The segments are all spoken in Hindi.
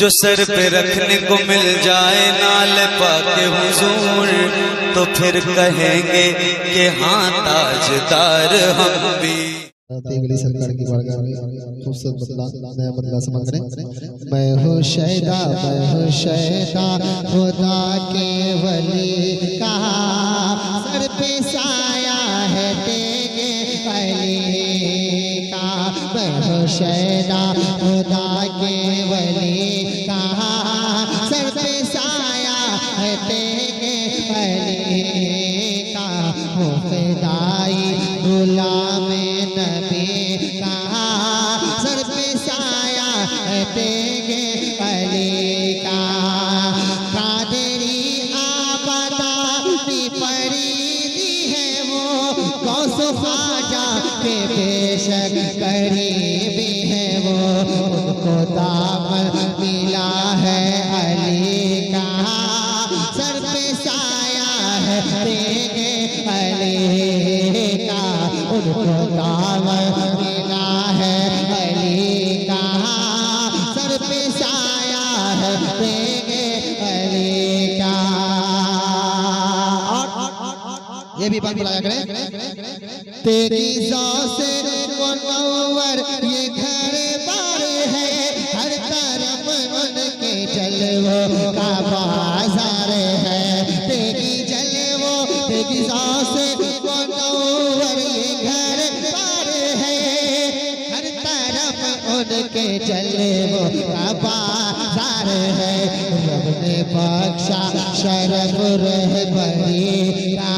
जो सर पे रखने को मिल जाए नाल पाके हुजूर, तो फिर कहेंगे कि हाँ ताजदार हम भी। तेगली सरकार की बारगाह में खूबसूरत नया बदला समझ रहे। मैं हूँ शैदा, मैं हूँ शैदा, खुदा के वली का सर पे साया है तेगे वली का। मैं हूँ शैदा, खुदा के वली का सर पे साया है तेगे वली का। हो फिदाई गुलाम नबी का सर पे साया है तेगे वली का। कादरी आबादा की फरीदी है वो, गौस ख्वाजा के बेशक करीबी है वो। उनको दामन मिला है अली का सर पे साया है तेगे वली का। उनको दामन मिला है अली का सर पे साया है तेगे वली का। और ये भी बात बुलाया करें। तेरी सौ से मुनव्वर ये घर बार है, हर तरफ उनके जलवों का बाजार है। तेरी जलवों तेरी सौ से मुनव्वर ये घर बार है, हर तरफ उनके जलवों का बाजार है। रब ने बख्शा शरफ रहबरी का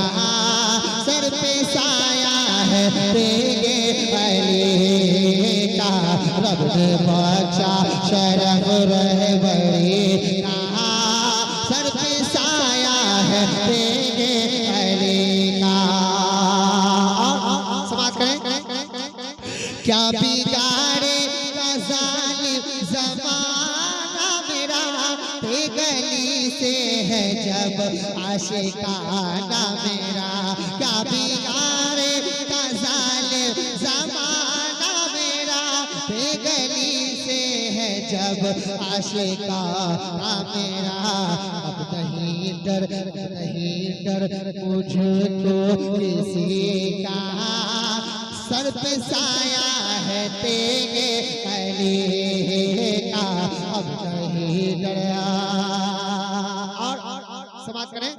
सर पे साया है तेगे वली का। रब ने बख्शा शरफ रहबरी का सर पे साया है तेगे वली का। समाज करें। क्या बिगाड़े ज़ालिम ज़माना मेरा, ते गली से है जब आशिकाना मेरा। क्या बिगाड़े ज़ालिम ज़माना मेरा, ते गली से है जब आशिकाना मेरा। अब नहीं डर मुझको किसी का सर पे साया है तेगे वली का। अब नहीं डरा। और समाज करें।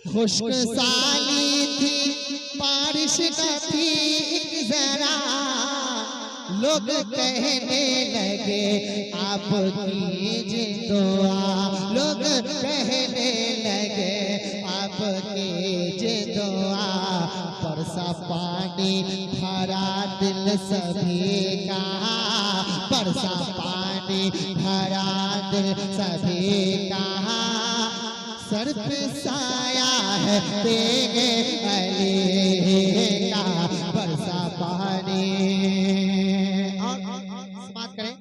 खुश्क साली थी बारिश का थी एक जरा, लोग कहने लगे आप कीजिए दुआ। लोग कहने लगे आप कीजिए दुआ। बरसा पानी भरा दिल सभी का, बरसा पानी भरा दिल सभी का सर पे साया है तेगे वली का। बरसा पानी समाज करें।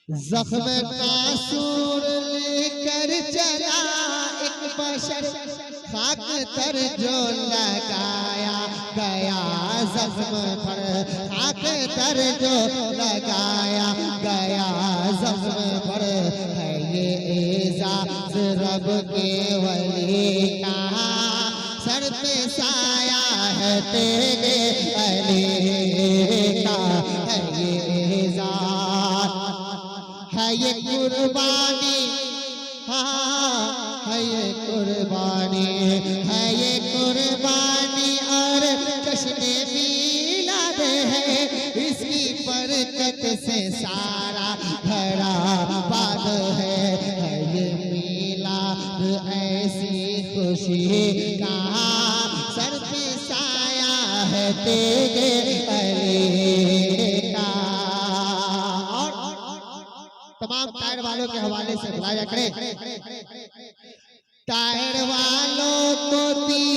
जख्म का सूर लेकर चला एक बशर, खाक तर जो लगाया गया जख्म पर। खाक तर जो लगाया गया जख्म पर, है ये एजाज़ रब के वली का सर पे साया है तेगे वली का। है ये एजाज़, है ये कुर्बानी, हाँ है ये कुर्बानी, है ये कुर्बानी और जश्न मीलाद है। इसकी बरकत से सारा घड़ा बात है ये मीलाद ऐसी खुशी का सर पे साया है तेगे वली का। तमाम टायर वालों के हवाले से बुलाया करें। टायर वालों को दी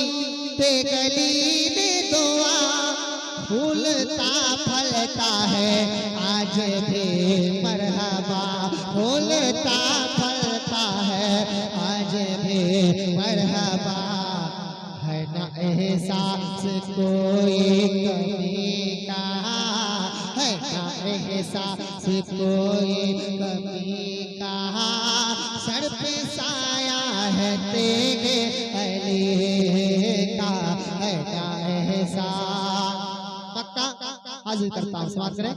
गली में दुआ, फूलता फलता है आज भी मरहबा। फूलता फलता है आज भी मरहबा। है ना एहसास कोई कमी का, है ना एहसास कोई कभी का, सर पे साया है तेरे अली का, है ना एहसास। मक्का हाजिर करता हूं, समाप्त करें।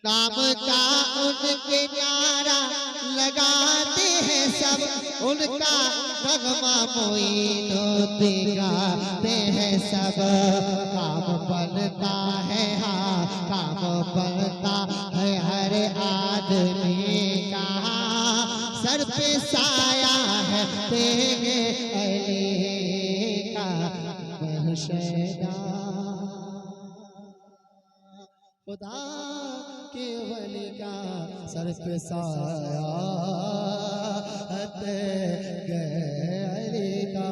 नाम का उनके नारा लगाते हैं सब, उनका नगमा मोइनुद्दीन गाते हैं सब। काम बनता है हाँ काम बनता है हर आदमी का, सर पे साया है तेरे अली का। मुर्शिदा खुदा के वली का, सर पे साया है तेरे अली का।